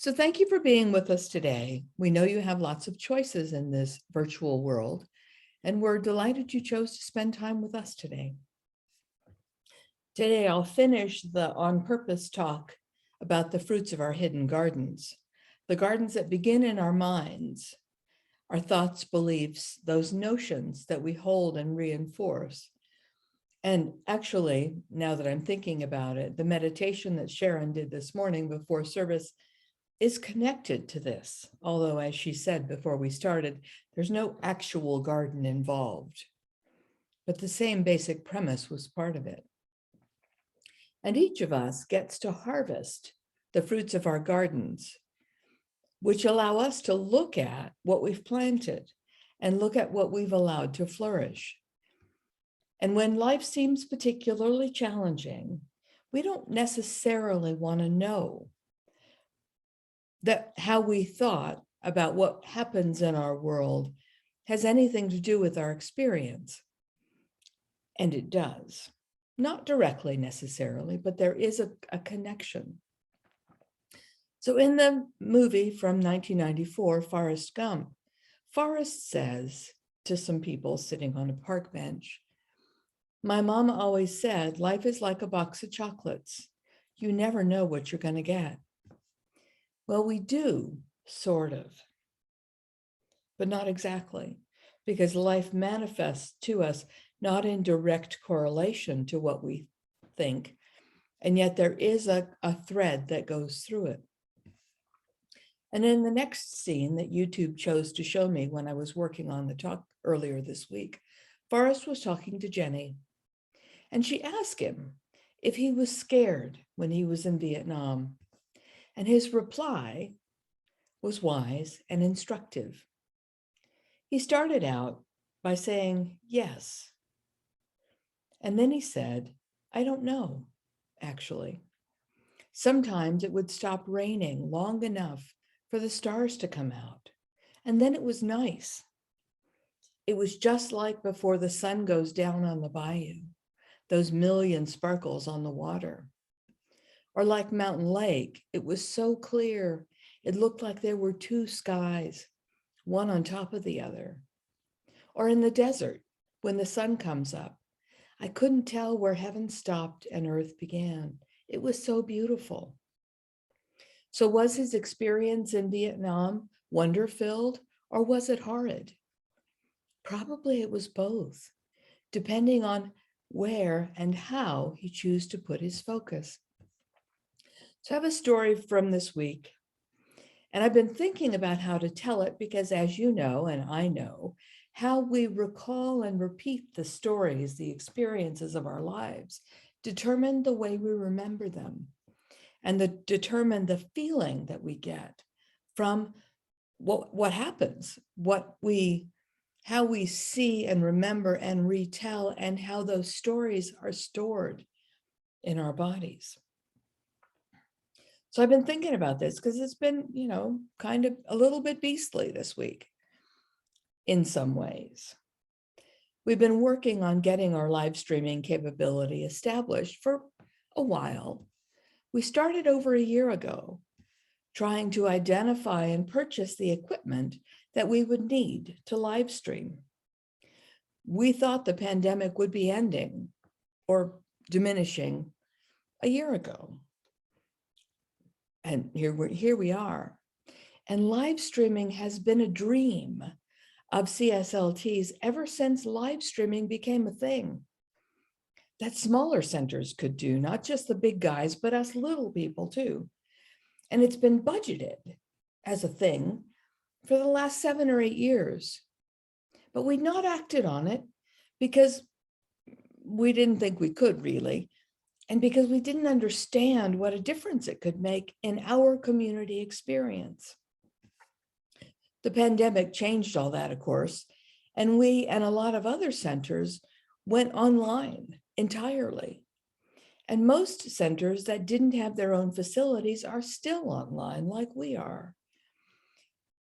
So thank you for being with us today. We know you have lots of choices in this virtual world, and we're delighted you chose to spend time with us today. Today, I'll finish the on purpose talk about the fruits of our hidden gardens, the gardens that begin in our minds, our thoughts, beliefs, those notions that we hold and reinforce. And actually, now that I'm thinking about it, the meditation that Sharon did this morning before service is connected to this. Although, as she said before we started, there's no actual garden involved, but the same basic premise was part of it. And each of us gets to harvest the fruits of our gardens, which allow us to look at what we've planted and look at what we've allowed to flourish. And when life seems particularly challenging, we don't necessarily want to know that how we thought about what happens in our world has anything to do with our experience. And it does. Not directly necessarily, but there is a connection. So in the movie from 1994, Forrest Gump, Forrest says to some people sitting on a park bench, "My mom always said, life is like a box of chocolates. You never know what you're going to get." Well, we do, sort of, but not exactly, because life manifests to us not in direct correlation to what we think, and yet there is a thread that goes through it. And in the next scene that YouTube chose to show me when I was working on the talk earlier this week, Forrest was talking to Jenny, and she asked him if he was scared when he was in Vietnam. And his reply was wise and instructive. He started out by saying, yes. And then he said, I don't know, actually. Sometimes it would stop raining long enough for the stars to come out. And then it was nice. It was just like before the sun goes down on the bayou, those million sparkles on the water. Or like Mountain Lake, it was so clear, it looked like there were two skies, one on top of the other. Or in the desert, when the sun comes up, I couldn't tell where heaven stopped and earth began. It was so beautiful. So was his experience in Vietnam wonder-filled, or was it horrid? Probably it was both, depending on where and how he chose to put his focus. So I have a story from this week, and I've been thinking about how to tell it because, as you know, and I know, how we recall and repeat the stories, the experiences of our lives, determine the way we remember them, and determine the feeling that we get from what happens, how we see and remember and retell, and how those stories are stored in our bodies. So I've been thinking about this because it's been, kind of a little bit beastly this week in some ways. We've been working on getting our live streaming capability established for a while. We started over a year ago, trying to identify and purchase the equipment that we would need to live stream. We thought the pandemic would be ending or diminishing a year ago. And here we are. And live streaming has been a dream of CSLTs ever since live streaming became a thing that smaller centers could do, not just the big guys, but us little people too. And it's been budgeted as a thing for the last 7 or 8 years. But we'd not acted on it because we didn't think we could really. And because we didn't understand what a difference it could make in our community experience. The pandemic changed all that, of course, and we and a lot of other centers went online entirely. And most centers that didn't have their own facilities are still online like we are.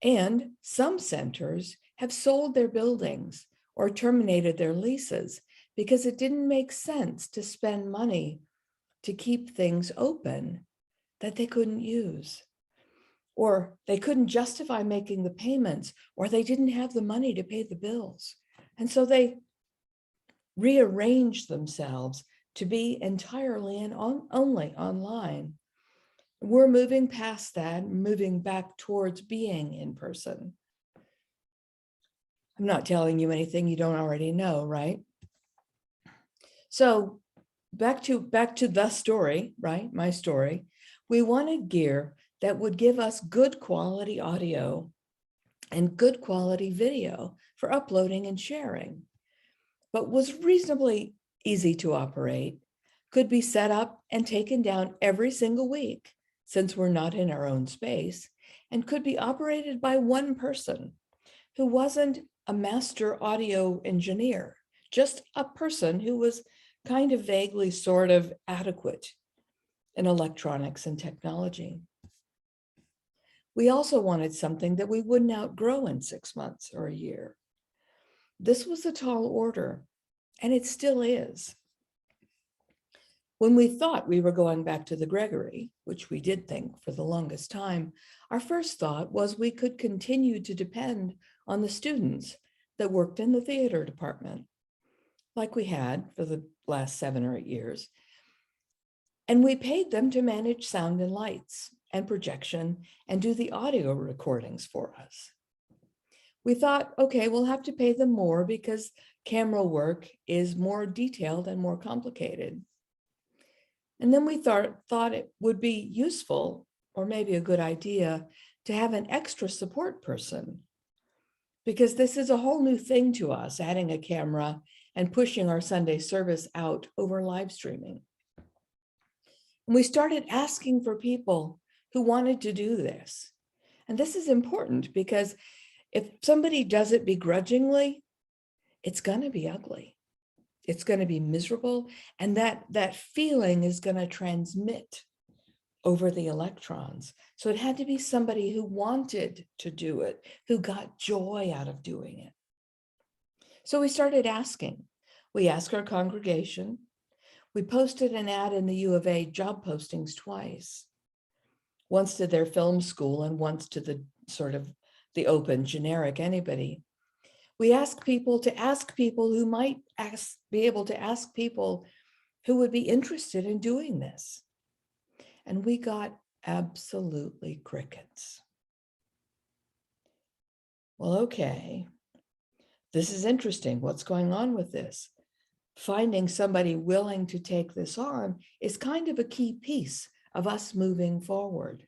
And some centers have sold their buildings or terminated their leases because it didn't make sense to spend money to keep things open that they couldn't use. or they couldn't justify making the payments, or they didn't have the money to pay the bills. And so they rearranged themselves to be entirely and only online. We're moving past that, moving back towards being in person. I'm not telling you anything you don't already know, right? So back to the story, right? My story. We wanted gear that would give us good quality audio and good quality video for uploading and sharing, but was reasonably easy to operate, could be set up and taken down every single week, since we're not in our own space, and could be operated by one person who wasn't a master audio engineer, just a person who was kind of vaguely sort of adequate in electronics and technology. We also wanted something that we wouldn't outgrow in 6 months or a year. This was a tall order, and it still is. When we thought we were going back to the Gregory, which we did think for the longest time, our first thought was we could continue to depend on the students that worked in the theater department, like we had for the last 7 or 8 years. And we paid them to manage sound and lights and projection and do the audio recordings for us. We thought, okay, we'll have to pay them more because camera work is more detailed and more complicated. And then we thought it would be useful, or maybe a good idea, to have an extra support person, because this is a whole new thing to us, adding a camera and pushing our Sunday service out over live streaming. And we started asking for people who wanted to do this. And this is important because if somebody does it begrudgingly, it's going to be ugly. It's going to be miserable. And that feeling is going to transmit over the electrons. So it had to be somebody who wanted to do it, who got joy out of doing it. So we started asking. We asked our congregation. We posted an ad in the U of A job postings twice. Once to their film school and once to the sort of the open generic anybody. We asked people to ask people who might be able to ask people who would be interested in doing this. And we got absolutely crickets. Well, okay, this is interesting. What's going on with this? Finding somebody willing to take this on is kind of a key piece of us moving forward.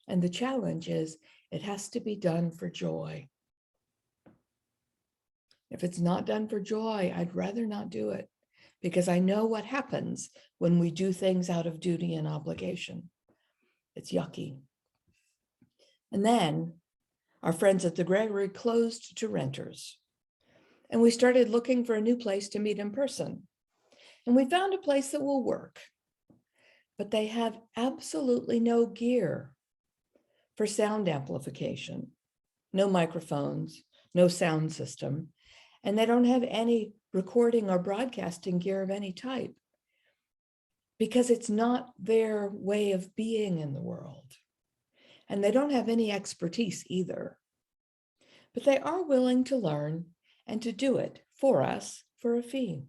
And the challenge is it has to be done for joy. If it's not done for joy, I'd rather not do it, because I know what happens when we do things out of duty and obligation. It's yucky. And then our friends at the Gregory closed to renters. And we started looking for a new place to meet in person. And we found a place that will work. But they have absolutely no gear for sound amplification, no microphones, no sound system. And they don't have any recording or broadcasting gear of any type, because it's not their way of being in the world. And they don't have any expertise either. But they are willing to learn and to do it for us for a fee.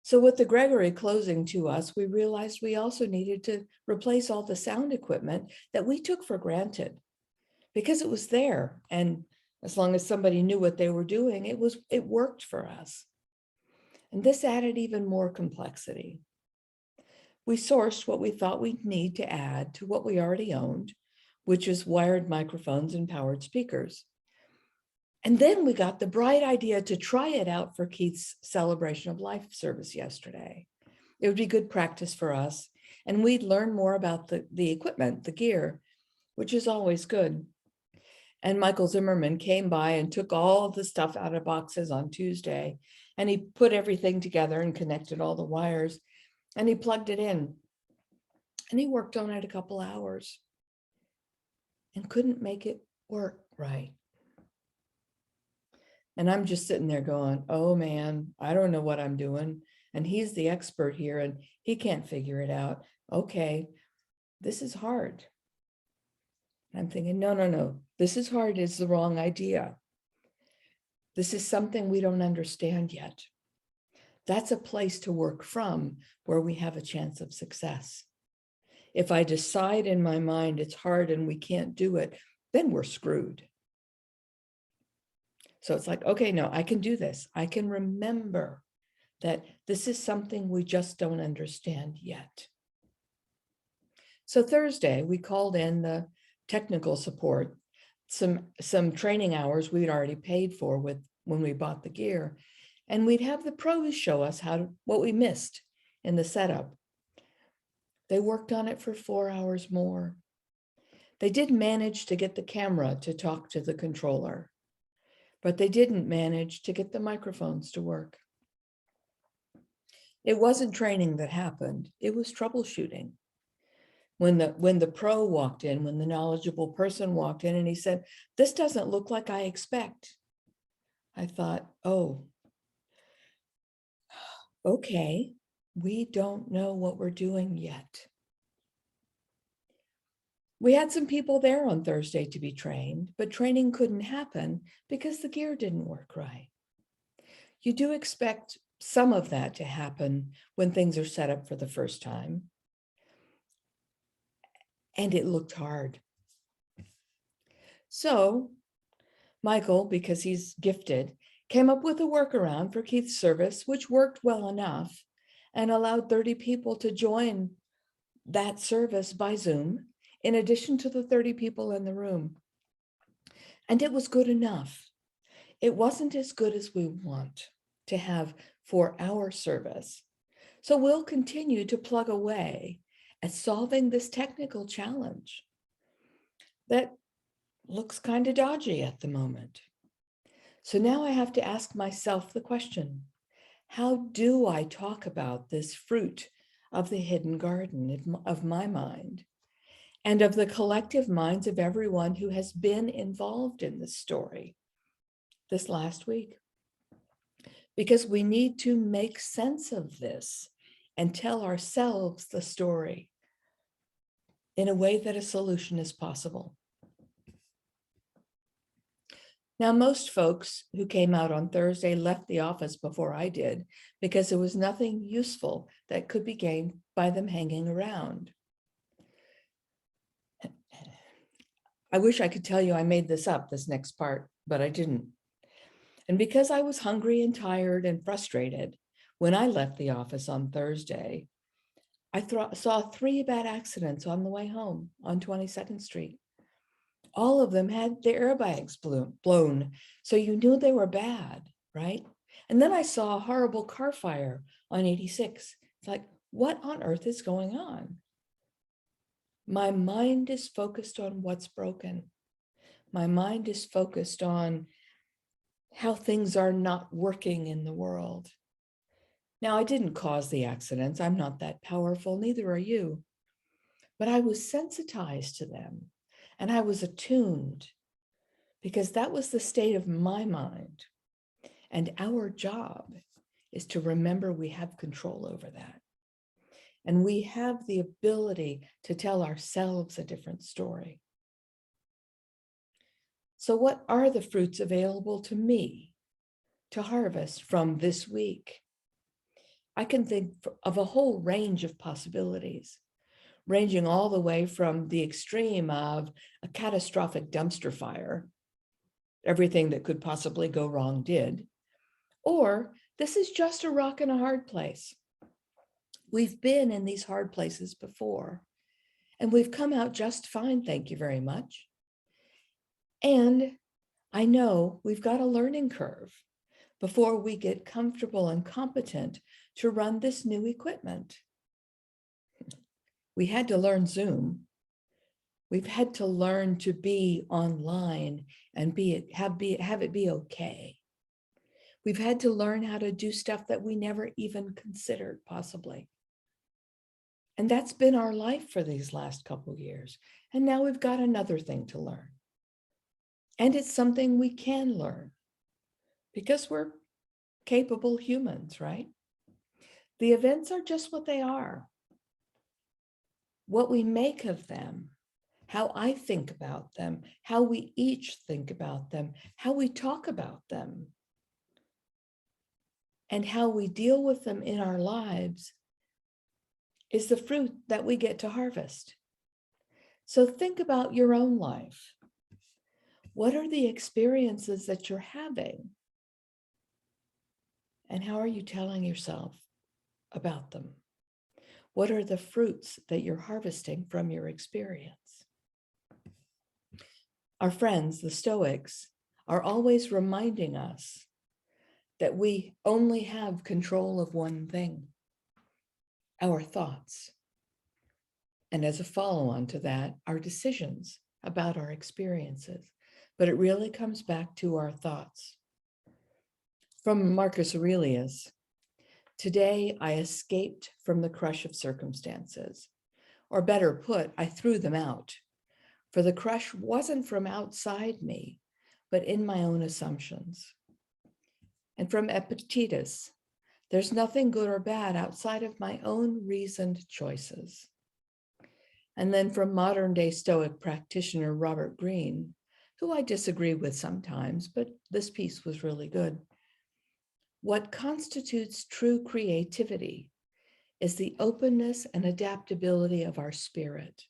So with the Gregory closing to us, we realized we also needed to replace all the sound equipment that we took for granted, because it was there. And as long as somebody knew what they were doing, it worked for us. And this added even more complexity. We sourced what we thought we'd need to add to what we already owned, which is wired microphones and powered speakers. And then we got the bright idea to try it out for Keith's celebration of life service yesterday. It would be good practice for us, and we'd learn more about the equipment, the gear, which is always good. And Michael Zimmerman came by and took all the stuff out of boxes on Tuesday, and he put everything together and connected all the wires, and he plugged it in. And he worked on it a couple hours and couldn't make it work right. And I'm just sitting there going, oh man, I don't know what I'm doing. And he's the expert here and he can't figure it out. Okay, this is hard. I'm thinking, no, this is hard is the wrong idea. This is something we don't understand yet. That's a place to work from where we have a chance of success. If I decide in my mind it's hard and we can't do it, then we're screwed. So it's like, okay, no, I can do this. I can remember that this is something we just don't understand yet. So Thursday, we called in the technical support, some training hours we'd already paid for when we bought the gear, and we'd have the pros show us what we missed in the setup. They worked on it for 4 hours more. They did manage to get the camera to talk to the controller, but they didn't manage to get the microphones to work. It wasn't training that happened, it was troubleshooting. When the pro walked in, when the knowledgeable person walked in and he said, "This doesn't look like I expect," I thought, oh, okay, we don't know what we're doing yet. We had some people there on Thursday to be trained, but training couldn't happen because the gear didn't work right. You do expect some of that to happen when things are set up for the first time. And it looked hard. So Michael, because he's gifted, came up with a workaround for Keith's service, which worked well enough and allowed 30 people to join that service by Zoom, in addition to the 30 people in the room. And it was good enough. It wasn't as good as we want to have for our service. So we'll continue to plug away at solving this technical challenge that looks kind of dodgy at the moment. So now I have to ask myself the question, how do I talk about this fruit of the hidden garden of my mind and of the collective minds of everyone who has been involved in this story this last week? Because we need to make sense of this and tell ourselves the story in a way that a solution is possible. Now, most folks who came out on Thursday left the office before I did because there was nothing useful that could be gained by them hanging around. I wish I could tell you I made this up, this next part, but I didn't. And because I was hungry and tired and frustrated when I left the office on Thursday, I saw 3 bad accidents on the way home on 22nd Street. All of them had their airbags blown, so you knew they were bad, right? And then I saw a horrible car fire on 86. It's like, what on earth is going on? My mind is focused on what's broken. My mind is focused on how things are not working in the world. Now, I didn't cause the accidents. I'm not that powerful, neither are you. But I was sensitized to them and I was attuned because that was the state of my mind. And our job is to remember we have control over that. And we have the ability to tell ourselves a different story. So what are the fruits available to me to harvest from this week? I can think of a whole range of possibilities, ranging all the way from the extreme of a catastrophic dumpster fire, everything that could possibly go wrong did, or this is just a rock in a hard place. We've been in these hard places before, and we've come out just fine, thank you very much. And I know we've got a learning curve before we get comfortable and competent to run this new equipment. We had to learn Zoom. We've had to learn to be online and have it be okay. We've had to learn how to do stuff that we never even considered possibly. And that's been our life for these last couple of years. And now we've got another thing to learn. And it's something we can learn because we're capable humans, right? The events are just what they are. what we make of them, how I think about them, how we each think about them, how we talk about them, and how we deal with them in our lives is the fruit that we get to harvest. So think about your own life. What are the experiences that you're having? And how are you telling yourself about them? What are the fruits that you're harvesting from your experience? Our friends, the Stoics, are always reminding us that we only have control of one thing, our thoughts. And as a follow-on to that, our decisions about our experiences. But it really comes back to our thoughts. From Marcus Aurelius, today I escaped from the crush of circumstances. Or better put, I threw them out. For the crush wasn't from outside me, but in my own assumptions. And from Epictetus, there's nothing good or bad outside of my own reasoned choices. And then from modern day Stoic practitioner Robert Greene, who I disagree with sometimes, but this piece was really good. What constitutes true creativity is the openness and adaptability of our spirit.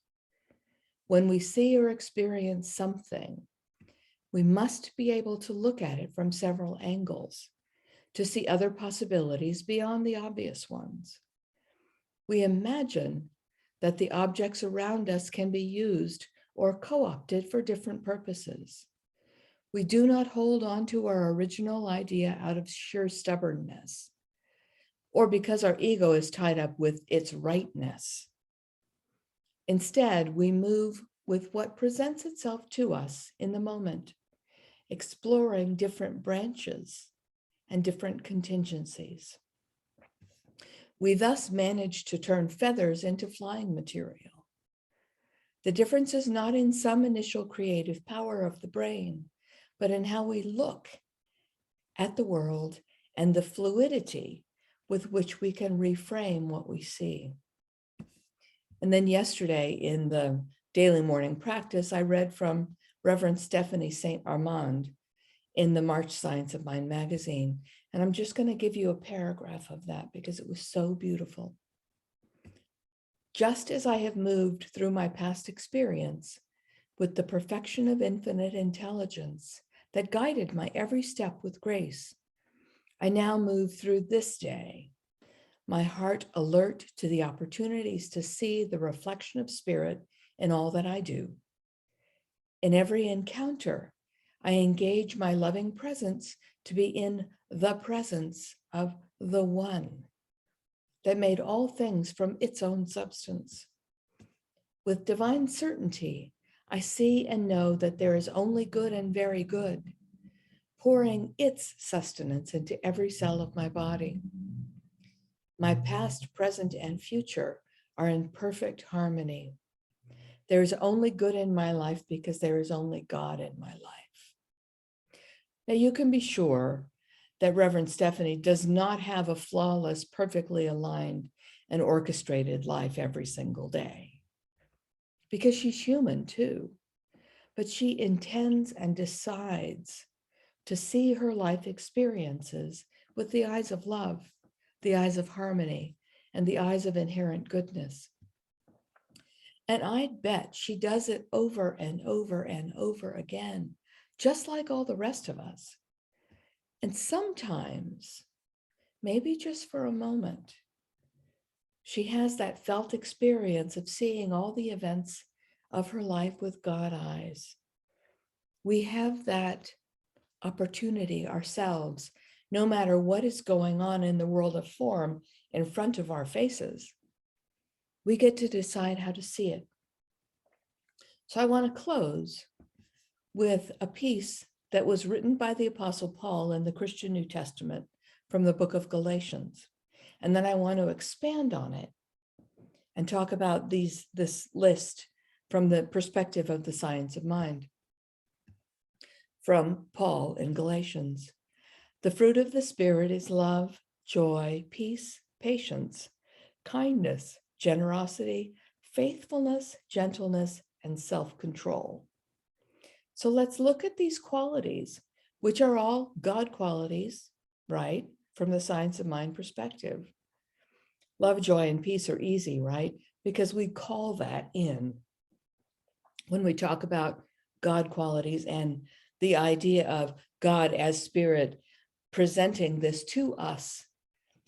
When we see or experience something, we must be able to look at it from several angles to see other possibilities beyond the obvious ones. We imagine that the objects around us can be used or co-opted for different purposes. We do not hold on to our original idea out of sheer stubbornness, or because our ego is tied up with its rightness. Instead, we move with what presents itself to us in the moment, exploring different branches and different contingencies. We thus manage to turn feathers into flying material. The difference is not in some initial creative power of the brain, but in how we look at the world and the fluidity with which we can reframe what we see. And then yesterday in the daily morning practice, I read from Rev Steph St Amand in the March Science of Mind magazine. And I'm just going to give you a paragraph of that because it was so beautiful. Just as I have moved through my past experience with the perfection of infinite intelligence that guided my every step with grace, I now move through this day, my heart alert to the opportunities to see the reflection of spirit in all that I do. In every encounter, I engage my loving presence to be in the presence of the One that made all things from its own substance. With divine certainty, I see and know that there is only good and very good, pouring its sustenance into every cell of my body. My past, present, and future are in perfect harmony. There is only good in my life because there is only God in my life. Now you can be sure that Reverend Stephanie does not have a flawless, perfectly aligned and orchestrated life every single day, because she's human too. But she intends and decides to see her life experiences with the eyes of love, the eyes of harmony, and the eyes of inherent goodness. And I'd bet she does it over and over and over again, just like all the rest of us. And sometimes, maybe just for a moment, she has that felt experience of seeing all the events of her life with God eyes. We have that opportunity ourselves, no matter what is going on in the world of form in front of our faces. We get to decide how to see it. So I want to close with a piece that was written by the Apostle Paul in the Christian New Testament from the book of Galatians. And then I want to expand on it and talk about this list from the perspective of the science of mind. From Paul in Galatians, the fruit of the Spirit is love, joy, peace, patience, kindness, generosity, faithfulness, gentleness, and self-control. So let's look at these qualities, which are all God qualities, right? From the science of mind perspective. Love, joy, and peace are easy, right? Because we call that in when we talk about God qualities and the idea of God as spirit presenting this to us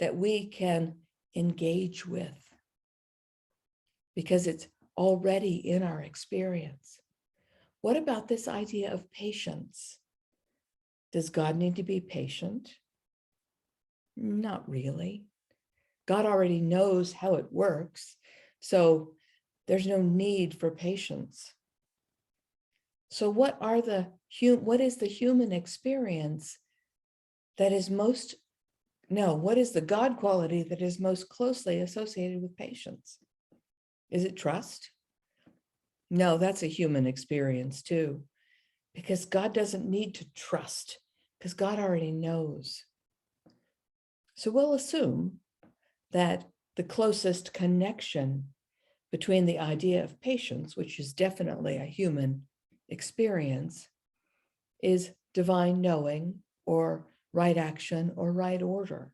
that we can engage with because it's already in our experience. What about this idea of patience? Does God need to be patient? Not really. God already knows how it works, so there's no need for patience. So what is the human experience that is what is the God quality that is most closely associated with patience? Is it trust? No, that's a human experience too, because God doesn't need to trust, because God already knows. So we'll assume that the closest connection between the idea of patience, which is definitely a human experience, is divine knowing or right action or right order.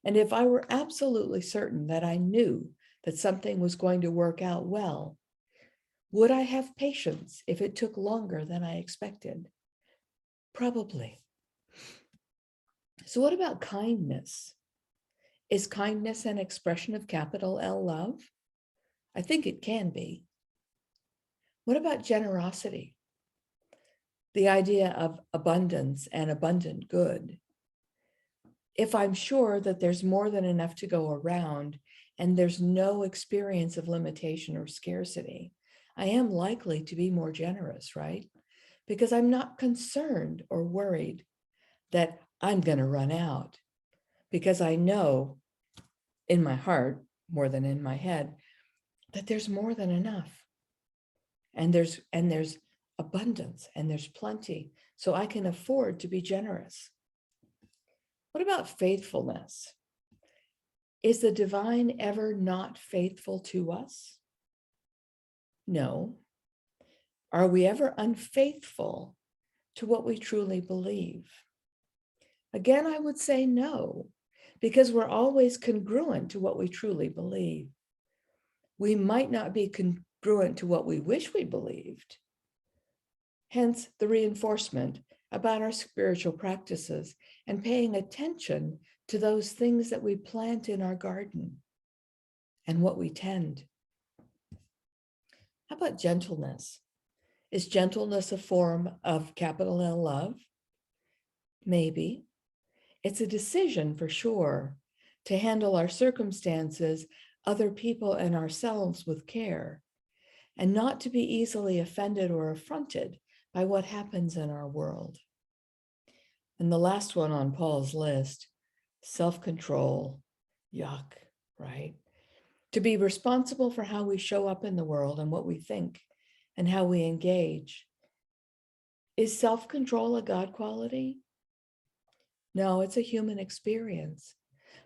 And if I were absolutely certain that I knew that something was going to work out well, would I have patience if it took longer than I expected? Probably. So what about kindness? Is kindness an expression of capital L love? I think it can be. What about generosity? The idea of abundance and abundant good. If I'm sure that there's more than enough to go around and there's no experience of limitation or scarcity, I am likely to be more generous, right? Because I'm not concerned or worried that I'm going to run out, because I know in my heart, more than in my head, that there's more than enough. And there's abundance and there's plenty. So I can afford to be generous. What about faithfulness? Is the divine ever not faithful to us? No. Are we ever unfaithful to what we truly believe? Again, I would say no, because we're always congruent to what we truly believe. We might not be congruent to what we wish we believed. Hence the reinforcement about our spiritual practices and paying attention to those things that we plant in our garden and what we tend. How about gentleness? Is gentleness a form of capital L love? Maybe. It's a decision for sure to handle our circumstances, other people, and ourselves with care, and not to be easily offended or affronted by what happens in our world. And the last one on Paul's list, self-control, yuck, right? To be responsible for how we show up in the world and what we think and how we engage. Is self-control a God quality? No, it's a human experience.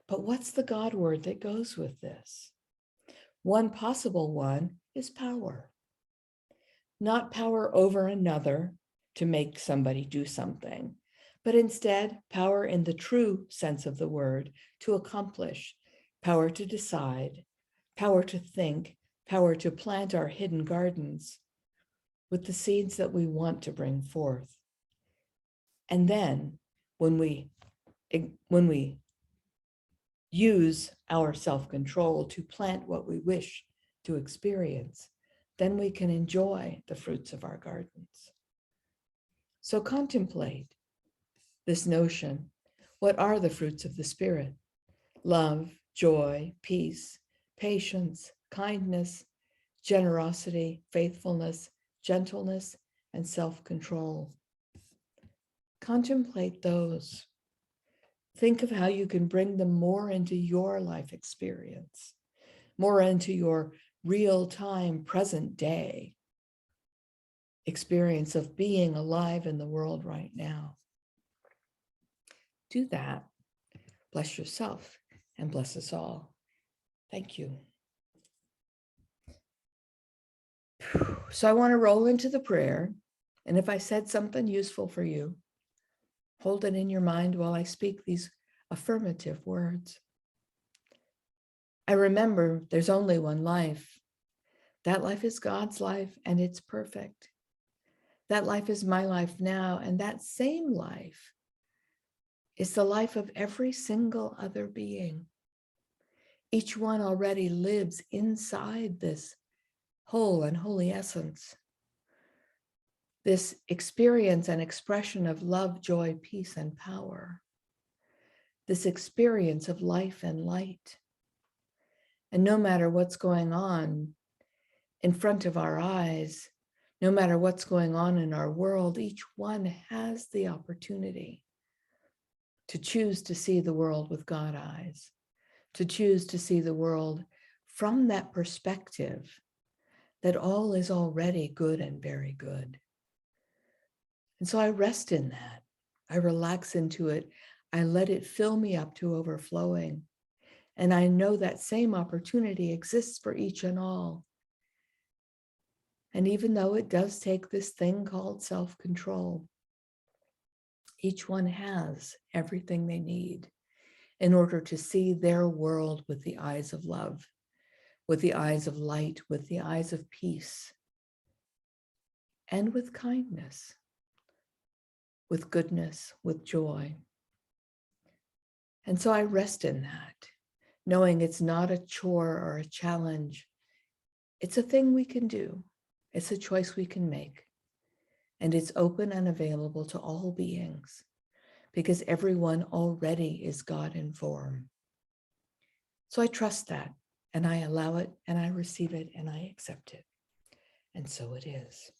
But what's the God word that goes with this? One possible one is power. Not power over another to make somebody do something, but instead power in the true sense of the word to accomplish, power to decide, power to think, power to plant our hidden gardens with the seeds that we want to bring forth. And then when we use our self-control to plant what we wish to experience, then we can enjoy the fruits of our gardens. So contemplate this notion. What are the fruits of the Spirit? Love, joy, peace, patience, kindness, generosity, faithfulness, gentleness, and self-control. Contemplate those. Think of how you can bring them more into your life experience, more into your real-time, present day experience of being alive in the world right now. Do that. Bless yourself and bless us all. Thank you. So I want to roll into the prayer. And if I said something useful for you, hold it in your mind while I speak these affirmative words. I remember there's only one life. That life is God's life, and it's perfect. That life is my life now, and that same life is the life of every single other being. Each one already lives inside this whole and holy essence, this experience and expression of love, joy, peace, and power, this experience of life and light. And no matter what's going on in front of our eyes, no matter what's going on in our world, each one has the opportunity to choose to see the world with God eyes, to choose to see the world from that perspective that all is already good and very good. And so I rest in that. I relax into it. I let it fill me up to overflowing. And I know that same opportunity exists for each and all. And even though it does take this thing called self-control, each one has everything they need in order to see their world with the eyes of love, with the eyes of light, with the eyes of peace, and with kindness, with goodness, with joy. And so I rest in that, knowing it's not a chore or a challenge. It's a thing we can do. It's a choice we can make. And it's open and available to all beings because everyone already is God in form. So I trust that, and I allow it, and I receive it, and I accept it. And so it is.